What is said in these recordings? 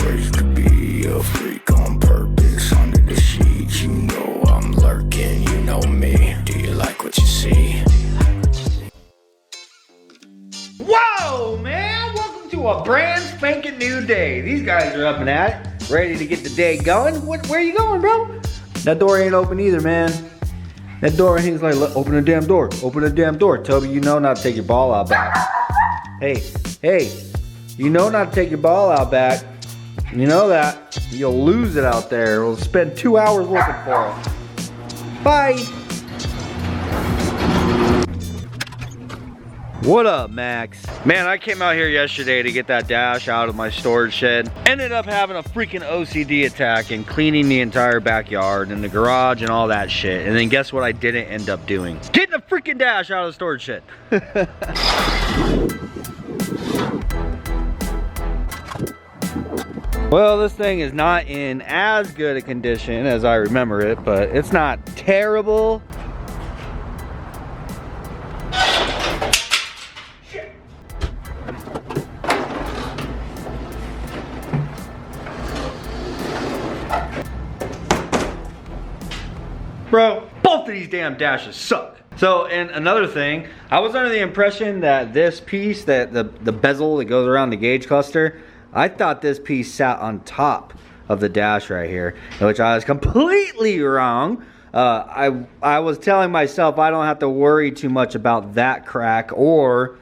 raised to be a freak on purpose. Under the sheets, you know I'm lurking, you know me. Do you like what you see? Whoa, man! Welcome to a brand spanking new day. These guys are up and at it, ready to get the day going. Where you going, bro? That door ain't open either, man. That door, he's like, open the damn door. Open the damn door. Toby, you know not to take your ball out back. Hey, you know not to take your ball out back. You know that. You'll lose it out there. We'll spend 2 hours looking for it. Bye. What up, Max? Man, I came out here yesterday to get that dash out of my storage shed. Ended up having a freaking OCD attack and cleaning the entire backyard and the garage and all that shit. And then guess what I didn't end up doing? Getting a freaking dash out of the storage shed. Well, this thing is not in as good a condition as I remember it, but it's not terrible. Bro, both of these damn dashes suck. So, and another thing, I was under the impression that this piece, that the bezel that goes around the gauge cluster, I thought this piece sat on top of the dash right here, which I was completely wrong. I was telling myself I don't have to worry too much about that crack, or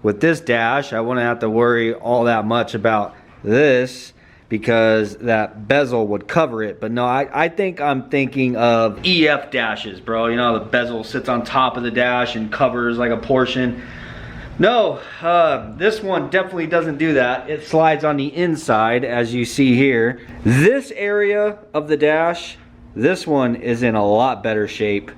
with this dash, I wouldn't have to worry all that much about this, because that bezel would cover it. But no, I think I'm thinking of EF dashes, bro. You know, the bezel sits on top of the dash and covers like a portion. No, this one definitely doesn't do that. It slides on the inside, as you see here. This area of the dash, this one is in a lot better shape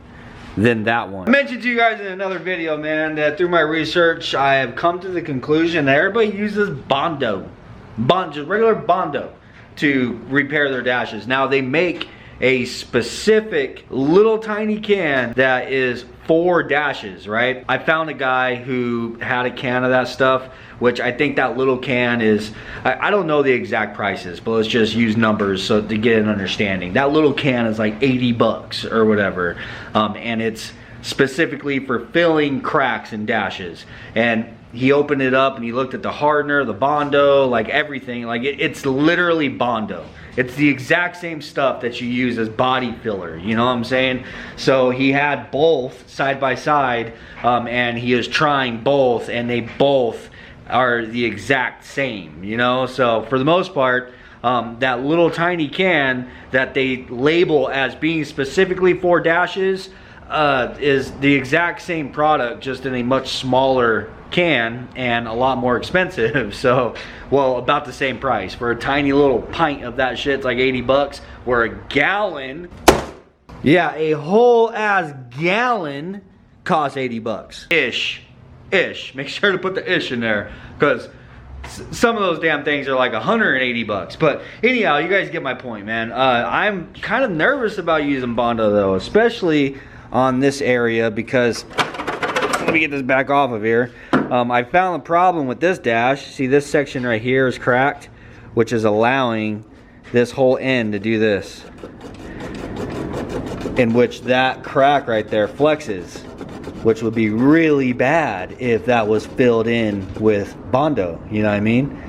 than that one. I mentioned to you guys in another video, man, that through my research, I have come to the conclusion that everybody uses Bondo. Just regular Bondo to repair their dashes. Now they make a specific little tiny can that is for dashes, right? I found a guy who had a can of that stuff, which I think that little can is, I don't know the exact prices, but let's just use numbers so to get an understanding. That little can is like 80 bucks or whatever, and it's specifically for filling cracks in dashes. And he opened it up and he looked at the hardener, the Bondo, like everything. Like it's literally Bondo. It's the exact same stuff that you use as body filler, you know what I'm saying? So he had both side by side, and he is trying both, and they both are the exact same, you know? So for the most part, that little tiny can that they label as being specifically for dashes is the exact same product, just in a much smaller can and a lot more expensive. So, well, about the same price. For a tiny little pint of that shit, it's like 80 bucks, where a gallon, yeah, a whole ass gallon costs 80 bucks. Ish. Make sure to put the ish in there, because some of those damn things are like 180 bucks. But anyhow, you guys get my point, man. I'm kind of nervous about using Bondo though, especially on this area, because let me get this back off of here. I found a problem with this dash. See, this section right here is cracked, which is allowing this whole end to do this, in which that crack right there flexes, which would be really bad if that was filled in with Bondo, you know what I mean?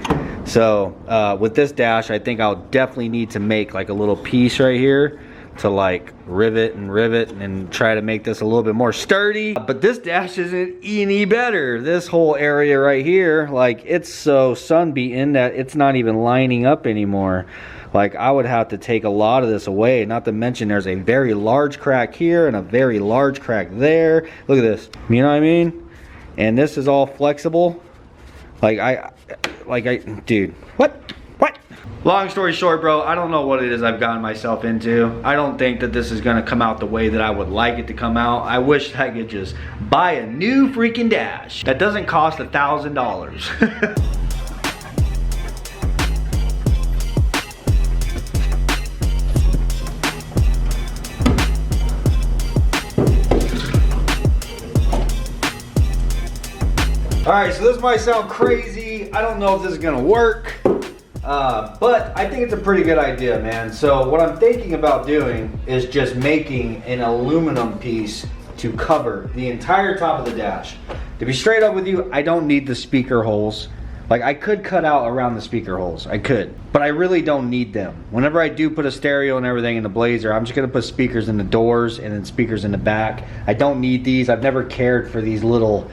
So with this dash, I think I'll definitely need to make like a little piece right here to like rivet and try to make this a little bit more sturdy. But this dash isn't any better. This whole area right here, like, it's so sun beaten that it's not even lining up anymore. Like, I would have to take a lot of this away, not to mention there's a very large crack here and a very large crack there. Look at this, you know what I mean? And this is all flexible. Dude, what? Long story short, bro, I don't know what it is I've gotten myself into. I don't think that this is gonna come out the way that I would like it to come out. I wish I could just buy a new freaking dash that doesn't cost $1,000. All right, so this might sound crazy. I don't know if this is gonna work. but I think it's a pretty good idea, man. So what I'm thinking about doing is just making an aluminum piece to cover the entire top of the dash. To be straight up with you, I don't need the speaker holes. Like, I could cut out around the speaker holes, I could, but I really don't need them. Whenever I do put a stereo and everything in the Blazer, I'm just gonna put speakers in the doors and then speakers in the back. I don't need these. I've never cared for these little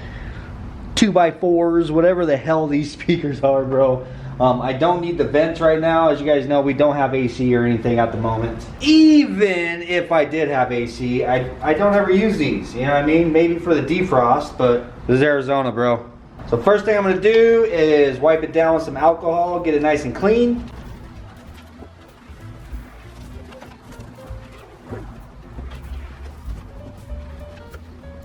2x4s, whatever the hell these speakers are, bro. I don't need the vents right now. As you guys know, we don't have AC or anything at the moment. Even if I did have AC, I don't ever use these, you know what I mean? Maybe for the defrost, but this is Arizona, bro. So first thing I'm gonna do is wipe it down with some alcohol, get it nice and clean.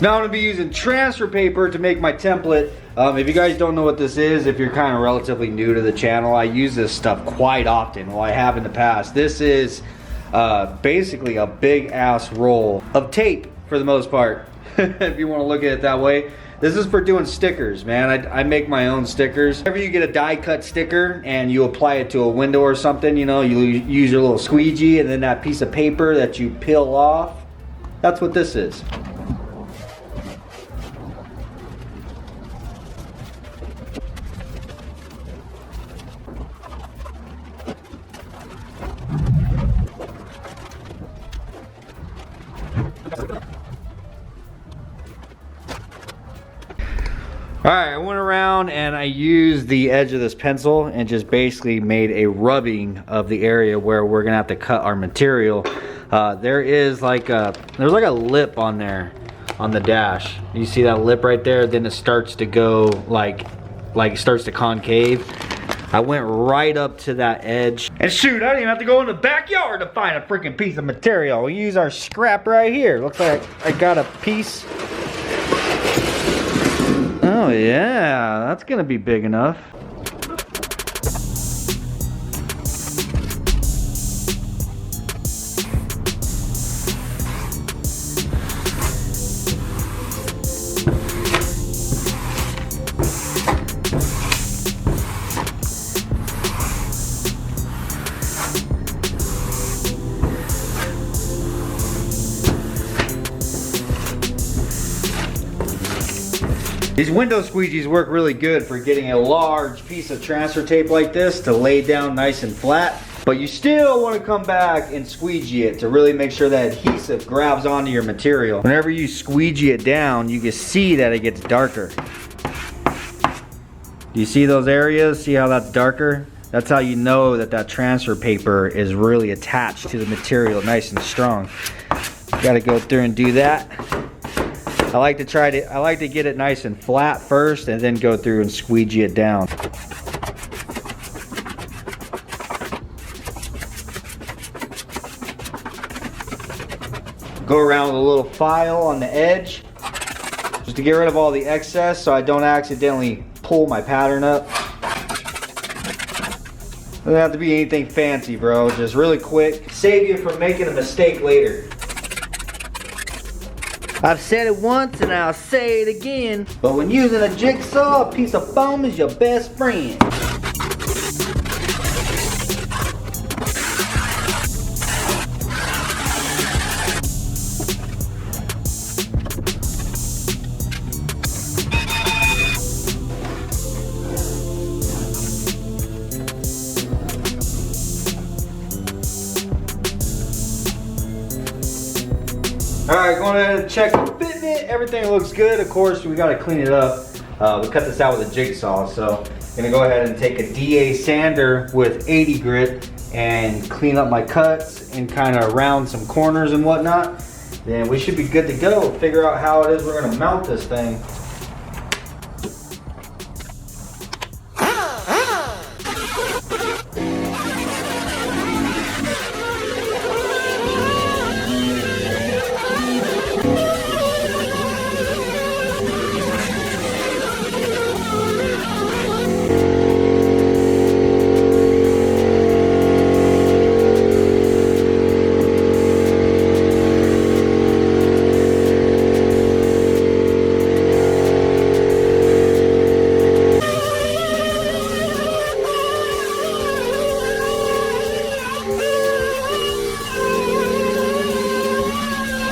Now I'm gonna be using transfer paper to make my template. If you guys don't know what this is, if you're kind of relatively new to the channel, I use this stuff quite often. Well, I have in the past. This is basically a big ass roll of tape for the most part, if you want to look at it that way. This is for doing stickers, man. I make my own stickers. Whenever you get a die cut sticker and you apply it to a window or something, you know, you use your little squeegee and then that piece of paper that you peel off, that's what this is. Alright, I went around and I used the edge of this pencil and just basically made a rubbing of the area where we're gonna have to cut our material. There's like a lip on there on the dash. You see that lip right there? Then it starts to go like it starts to concave. I went right up to that edge. And shoot, I didn't even have to go in the backyard to find a freaking piece of material. We use our scrap right here. Looks like I got a piece. Oh yeah, that's gonna be big enough. These window squeegees work really good for getting a large piece of transfer tape like this to lay down nice and flat, but you still want to come back and squeegee it to really make sure that adhesive grabs onto your material. Whenever you squeegee it down, you can see that it gets darker. Do you see those areas? See how that's darker? That's how you know that that transfer paper is really attached to the material nice and strong. Got to go through and do that. I like to get it nice and flat first and then go through and squeegee it down. Go around with a little file on the edge just to get rid of all the excess so I don't accidentally pull my pattern up. Doesn't have to be anything fancy, bro. Just really quick. Save you from making a mistake later. I've said it once and I'll say it again, but when using a jigsaw, a piece of foam is your best friend. Alright, going ahead and check the fitment. Everything looks good. Of course, we got to clean it up. We cut this out with a jigsaw, so I'm going to go ahead and take a DA sander with 80 grit and clean up my cuts and kind of round some corners and whatnot. Then we should be good to go. Figure out how it is we're going to mount this thing.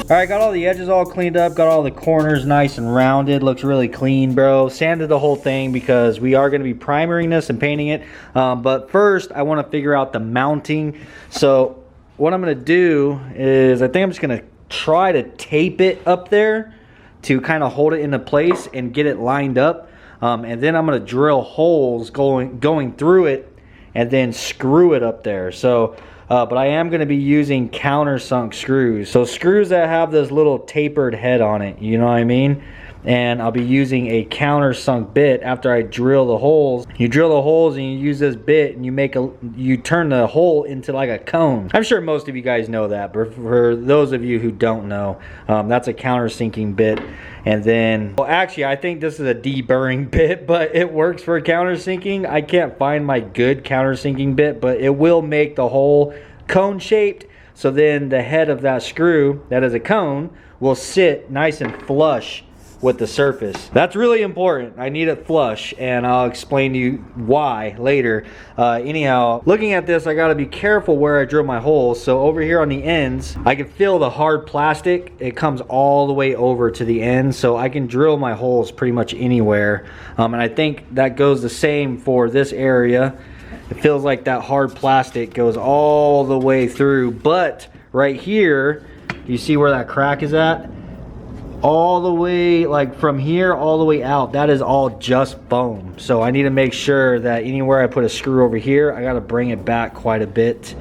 Alright, got all the edges all cleaned up, got all the corners nice and rounded, looks really clean, bro. Sanded the whole thing because we are going to be primering this and painting it. But first, I want to figure out the mounting. So what I'm going to do is, I think I'm just going to try to tape it up there to kind of hold it into place and get it lined up. And then I'm going to drill holes going through it and then screw it up there. So but I am going to be using countersunk screws. So screws that have this little tapered head on it, you know what I mean? And I'll be using a countersunk bit after I drill the holes. You drill the holes and you use this bit and you turn the hole into like a cone. I'm sure most of you guys know that, but for those of you who don't know, that's a countersinking bit. And then, well, actually, I think this is a deburring bit, but it works for countersinking. I can't find my good countersinking bit, but it will make the hole cone shaped. So then the head of that screw, that is a cone, will sit nice and flush with the surface. That's really important. I need it flush, and I'll explain to you why later. Anyhow, looking at this, I got to be careful where I drill my holes. So over here on the ends, I can feel the hard plastic. It comes all the way over to the end, so I can drill my holes pretty much anywhere. And I think that goes the same for this area. It feels like that hard plastic goes all the way through, but right here, you see where that crack is at? All the way, like from here all the way out, that is all just foam. So I need to make sure that anywhere I put a screw over here, I got to bring it back quite a bit.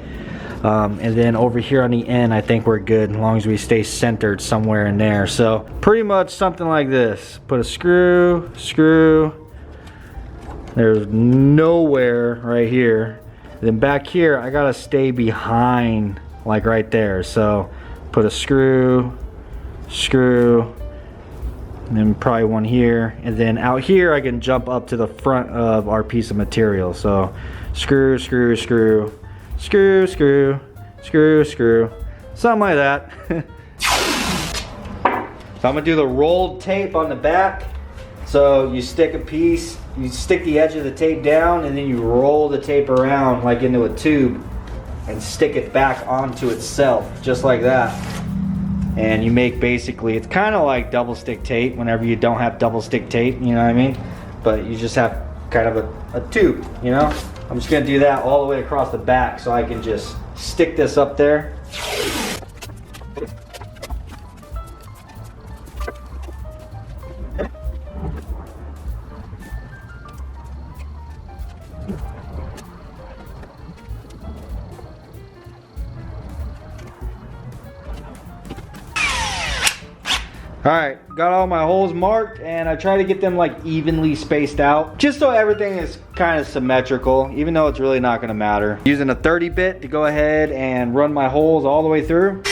And then over here on the end, I think we're good as long as we stay centered somewhere in there. So pretty much something like this. Put a screw. There's nowhere right here. Then back here, I got to stay behind, like right there. So put a screw, and then probably one here, and then out here I can jump up to the front of our piece of material. So screw, something like that. So I'm gonna do the rolled tape on the back. So you stick a piece, you stick the edge of the tape down, and then you roll the tape around like into a tube and stick it back onto itself, just like that. And you make basically, it's kind of like double stick tape whenever you don't have double stick tape, you know what I mean? But you just have kind of a tube, you know? I'm just gonna do that all the way across the back so I can just stick this up there. Alright, got all my holes marked, and I try to get them like evenly spaced out, just so everything is kind of symmetrical, even though it's really not going to matter. Using a 30 bit to go ahead and run my holes all the way through.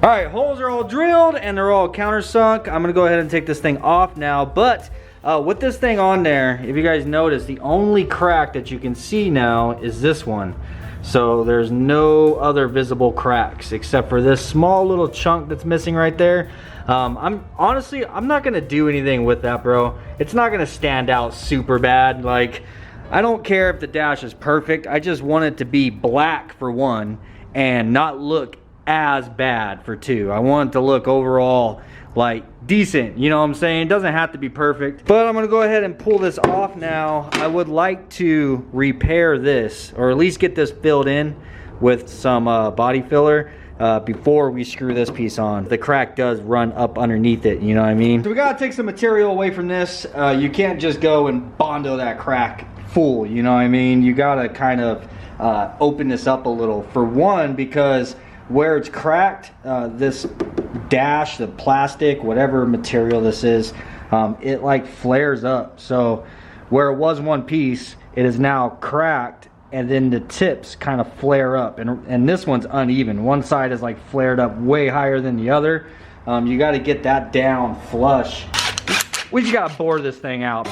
Alright, holes are all drilled and they're all countersunk. I'm gonna go ahead and take this thing off now, but with this thing on there, if you guys notice, the only crack that you can see now is this one. So there's no other visible cracks except for this small little chunk that's missing right there. I'm not gonna do anything with that, bro. It's not gonna stand out super bad. Like, I don't care if the dash is perfect. I just want it to be black for one and not look as bad for two. I want it to look overall like decent, you know what I'm saying? It doesn't have to be perfect, but I'm gonna go ahead and pull this off now. I would like to repair this, or at least get this filled in with some body filler before we screw this piece on. The crack does run up underneath it, you know what I mean? So we gotta take some material away from this. You can't just go and Bondo that crack full, you know what I mean? You gotta kind of open this up a little. For one, because where it's cracked, this dash, the plastic, whatever material this is, it like flares up. So where it was one piece, it is now cracked and then the tips kind of flare up, and this one's uneven. One side is like flared up way higher than the other. You got to get that down flush. We just got to bore this thing out.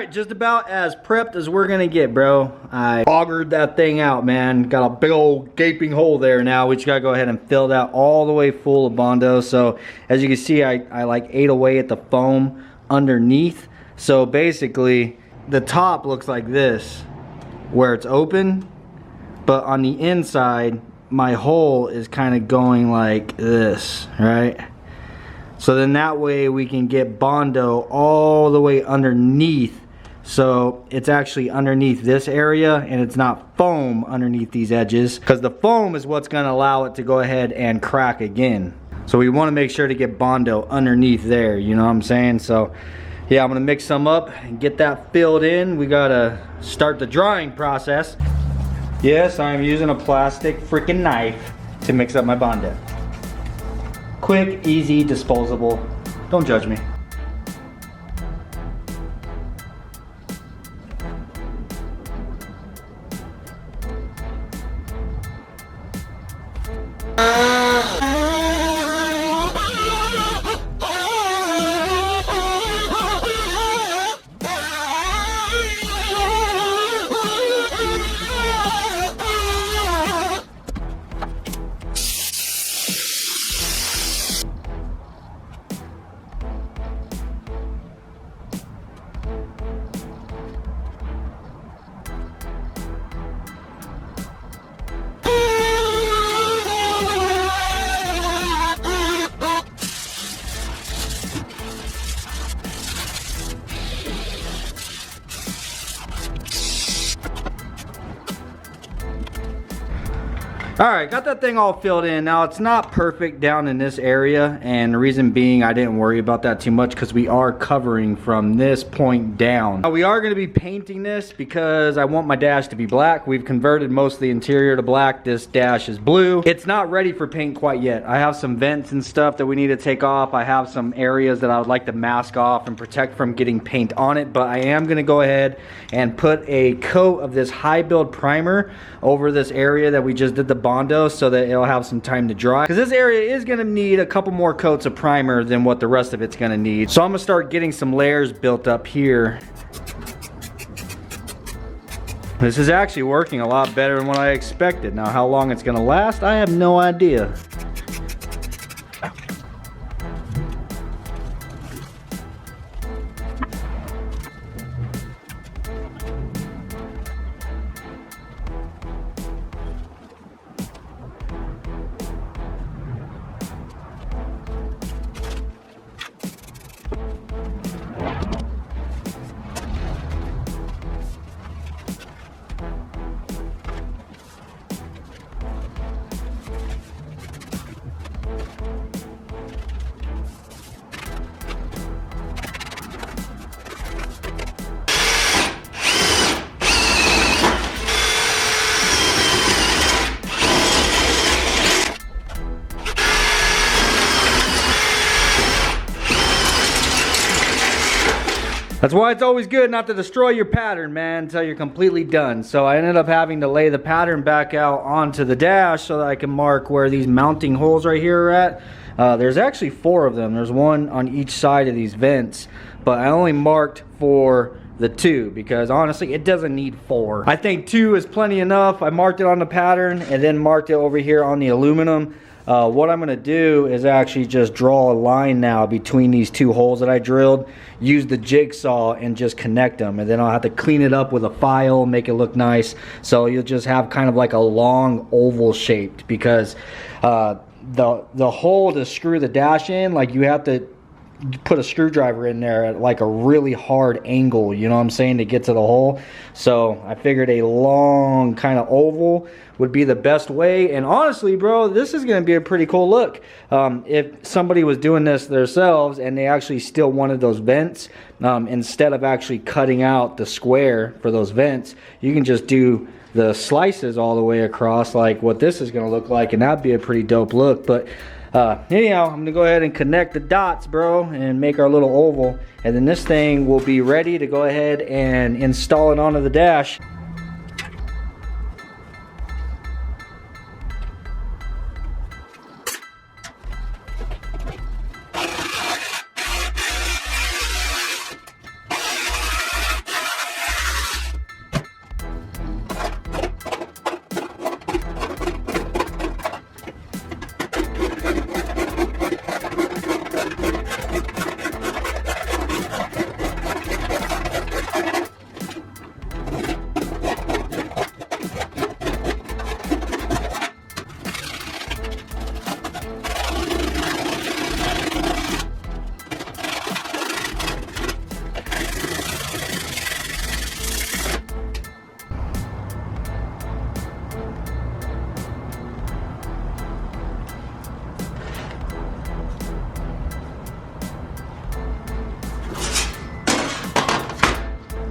Just about as prepped as we're gonna get, bro. I augered that thing out, man. Got a big old gaping hole there now. We just gotta go ahead and fill that all the way full of Bondo. So as you can see, I like ate away at the foam underneath. So basically the top looks like this, where it's open, but on the inside my hole is kind of going like this, right? So then that way we can get Bondo all the way underneath. So it's actually underneath this area, and it's not foam underneath these edges, because the foam is what's going to allow it to go ahead and crack again. So we want to make sure to get Bondo underneath there, you know what I'm saying? So yeah, I'm going to mix some up and get that filled in. We got to start the drying process. Yes, I'm using a plastic freaking knife to mix up my Bondo. Quick, easy, disposable. Don't judge me. Alright, got that thing all filled in. Now it's not perfect down in this area, and the reason being I didn't worry about that too much because we are covering from this point down. Now we are going to be painting this because I want my dash to be black. We've converted most of the interior to black. This dash is blue. It's not ready for paint quite yet. I have some vents and stuff that we need to take off. I have some areas that I would like to mask off and protect from getting paint on it, but I am going to go ahead and put a coat of this high build primer over this area that we just did the Bondo so that it'll have some time to dry, because this area is going to need a couple more coats of primer than what the rest of it's going to need. So I'm going to start getting some layers built up here. This is actually working a lot better than what I expected. Now how long it's going to last, I have no idea. That's why it's always good not to destroy your pattern, man, until you're completely done. So I ended up having to lay the pattern back out onto the dash so that I can mark where these mounting holes right here are at. There's actually 4 of them. There's one on each side of these vents, but I only marked for the 2 because honestly it doesn't need 4. I think 2 is plenty enough. I marked it on the pattern and then marked it over here on the aluminum. What I'm going to do is actually just draw a line now between these 2 holes that I drilled, use the jigsaw and just connect them, and then I'll have to clean it up with a file, make it look nice, so you'll just have kind of like a long oval shaped, because the hole to screw the dash in, like you have to put a screwdriver in there at like a really hard angle, you know what I'm saying, to get to the hole. So I figured a long kind of oval would be the best way. And honestly, bro, this is going to be a pretty cool look. If somebody was doing this themselves and they actually still wanted those vents, instead of actually cutting out the square for those vents, you can just do the slices all the way across like what this is going to look like, and that'd be a pretty dope look. But anyhow, I'm gonna go ahead and connect the dots, bro, and make our little oval, and then this thing will be ready to go ahead and install it onto the dash.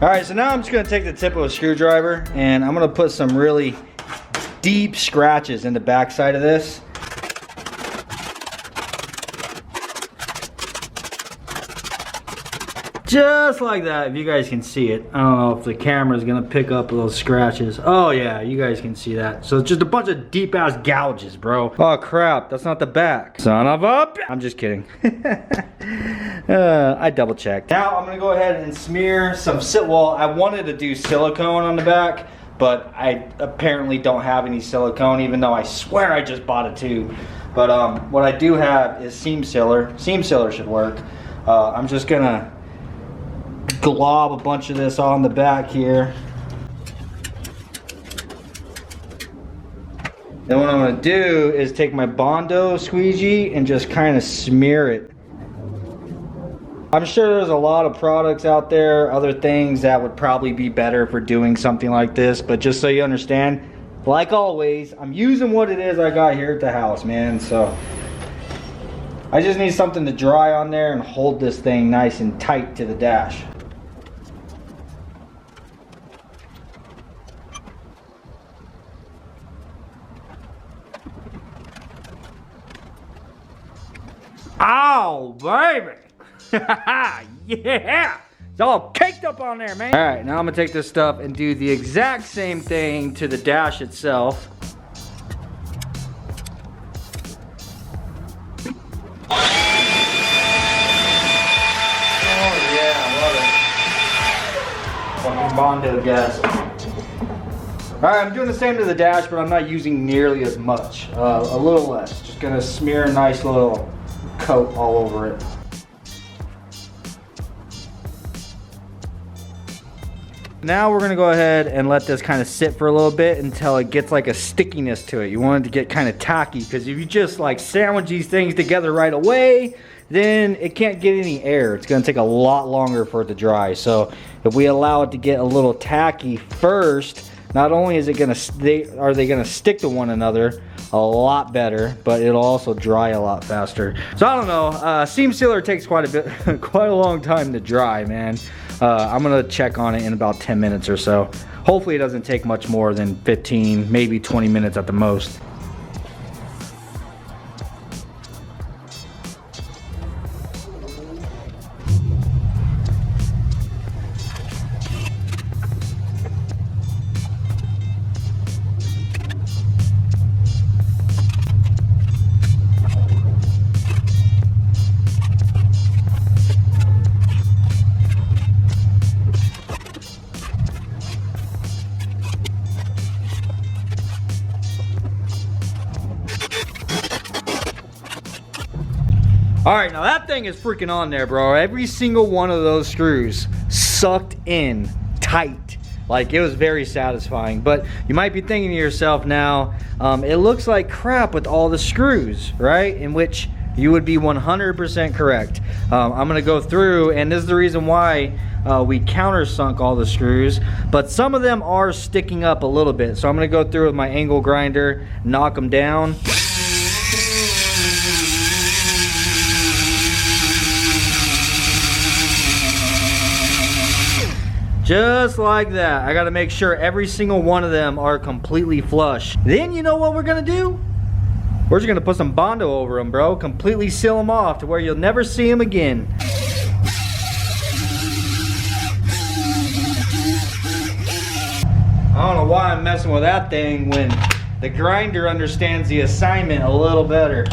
Alright, so now I'm just going to take the tip of a screwdriver and I'm going to put some really deep scratches in the back side of this. Just like that, if you guys can see it. I don't know if the camera is going to pick up those scratches. Oh yeah, you guys can see that. So it's just a bunch of deep ass gouges, bro. Oh crap, that's not the back. Son of a... I'm just kidding. I double checked. Now I'm going to go ahead and smear some well, I wanted to do silicone on the back, but I apparently don't have any silicone, even though I swear I just bought a tube. But what I do have is seam sealer. Seam sealer should work. I'm just going to glob a bunch of this on the back here. Then what I'm going to do is take my Bondo squeegee and just kind of smear it. I'm sure there's a lot of products out there, other things that would probably be better for doing something like this, but just so you understand, like always, I'm using what it is I got here at the house, man. So I just need something to dry on there and hold this thing nice and tight to the dash. Oh, baby. Yeah. It's all caked up on there, man. All right, now I'm gonna take this stuff and do the exact same thing to the dash itself. Oh yeah, I love it. Fucking Bondo gas. All right, I'm doing the same to the dash, but I'm not using nearly as much. A little less. Just gonna smear a nice little coat all over it. Now we're gonna go ahead and let this kind of sit for a little bit until it gets like a stickiness to it. You want it to get kind of tacky, because if you just like sandwich these things together right away, then it can't get any air. It's gonna take a lot longer for it to dry. So if we allow it to get a little tacky first, not only is it gonna are they gonna stick to one another a lot better, but it'll also dry a lot faster. So I don't know, seam sealer takes quite a long time to dry, man. I'm gonna check on it in about 10 minutes or so. Hopefully it doesn't take much more than 15, maybe 20 minutes at the most. Alright, now that thing is freaking on there, bro. Every single one of those screws sucked in tight. Like, it was very satisfying. But you might be thinking to yourself now, it looks like crap with all the screws, right? In which you would be 100% correct. I'm gonna go through, and this is the reason why we countersunk all the screws, but some of them are sticking up a little bit. So I'm gonna go through with my angle grinder, knock them down. Just like that. I gotta make sure every single one of them are completely flush. Then you know what we're gonna do? We're just gonna put some Bondo over them, bro. Completely seal them off to where you'll never see them again. I don't know why I'm messing with that thing when the grinder understands the assignment a little better.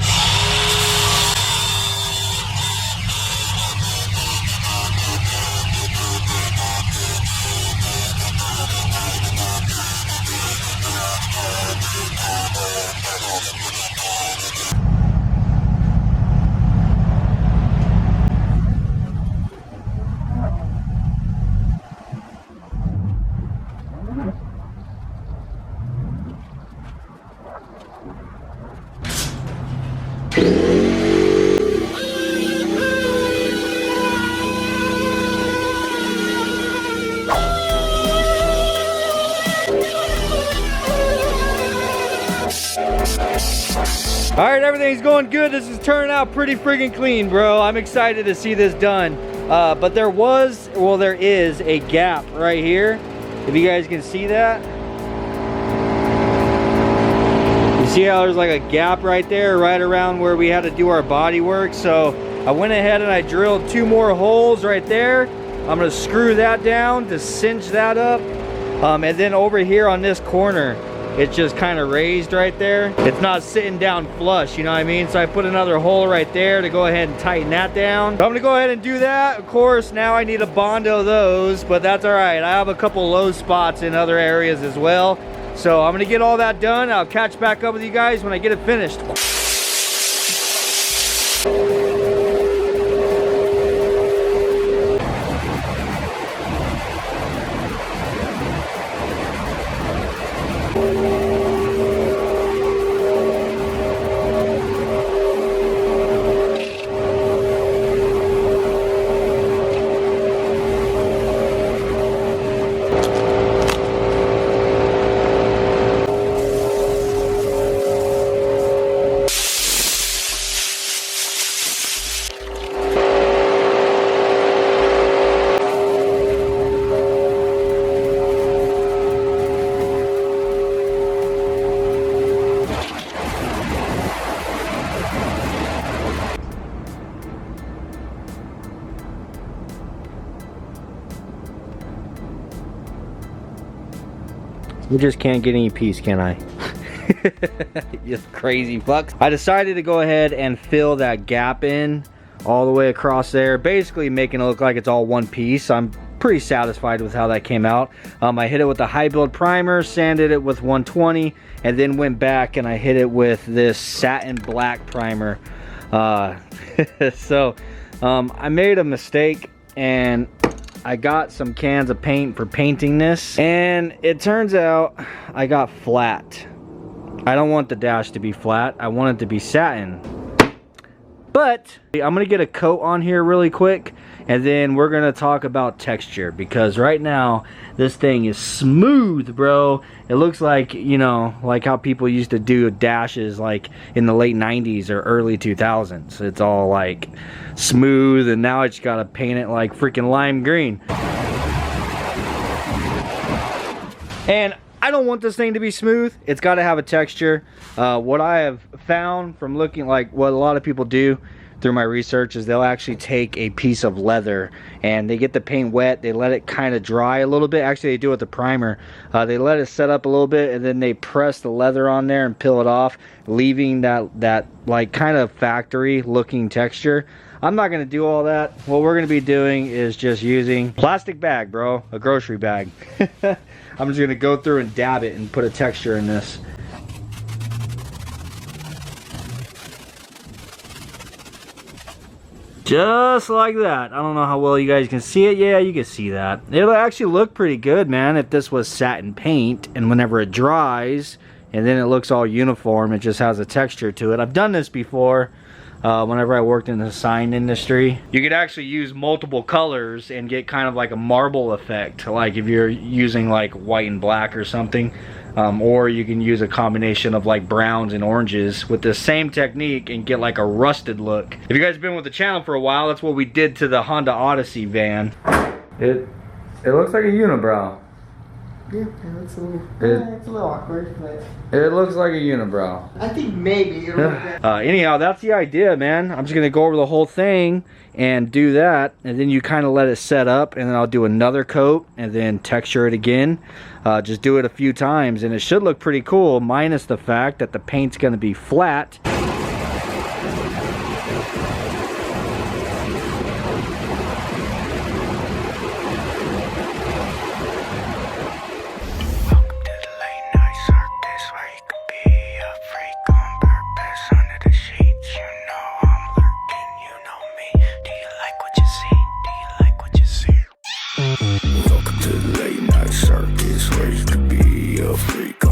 Alright, everything's going good. This is turning out pretty freaking clean, bro. I'm excited to see this done. But there is a gap right here. If you guys can see that. You see how there's like a gap right there, right around where we had to do our body work. So I went ahead and I drilled 2 more holes right there. I'm gonna screw that down to cinch that up. And then over here on this corner, it's just kind of raised right there. It's not sitting down flush, you know what I mean? So I put another hole right there to go ahead and tighten that down. So I'm gonna go ahead and do that. Of course, now I need to Bondo those, but that's all right. I have a couple low spots in other areas as well. So I'm gonna get all that done. I'll catch back up with you guys when I get it finished. You just can't get any peace, can I? You crazy fucks. I decided to go ahead and fill that gap in all the way across there, basically making it look like it's all one piece. I'm pretty satisfied with how that came out. I hit it with the high build primer, sanded it with 120, and then went back and I hit it with this satin black primer. So I made a mistake and I got some cans of paint for painting this, and it turns out I got flat. I don't want the dash to be flat. I want it to be satin. But I'm gonna get a coat on here really quick, and then we're gonna talk about texture, because right now this thing is smooth, bro. It looks like, you know, like how people used to do dashes like in the late 90s or early 2000s. It's all like smooth, and now I just gotta paint it like freaking lime green. And I don't want this thing to be smooth. It's got to have a texture. What I have found from looking, like what a lot of people do through my research, is they'll actually take a piece of leather and they get the paint wet, they let it kind of dry a little bit. Actually, they do it with the primer. They let it set up a little bit, and then they press the leather on there and peel it off, leaving that like kind of factory looking texture. I'm not gonna do all that. What we're gonna be doing is just using plastic bag, bro, a grocery bag. I'm just gonna go through and dab it and put a texture in this. Just like that. I don't know how well you guys can see it. Yeah, you can see that. It'll actually look pretty good, man, if this was satin paint, and whenever it dries and then it looks all uniform, it just has a texture to it. I've done this before whenever I worked in the sign industry. You could actually use multiple colors and get kind of like a marble effect, like if you're using like white and black or something. Or you can use a combination of like browns and oranges with the same technique and get like a rusted look. If you guys have been with the channel for a while, that's what we did to the Honda Odyssey van. It looks like a unibrow. Yeah, it looks a little, it's a little awkward, but it looks like a unibrow. I think maybe it'll look better. Anyhow, that's the idea, man. I'm just gonna go over the whole thing and do that, and then you kind of let it set up, and then I'll do another coat and then texture it again. Just do it a few times and it should look pretty cool, minus the fact that the paint's gonna be flat. Welcome to the late night circus, where you could be a freak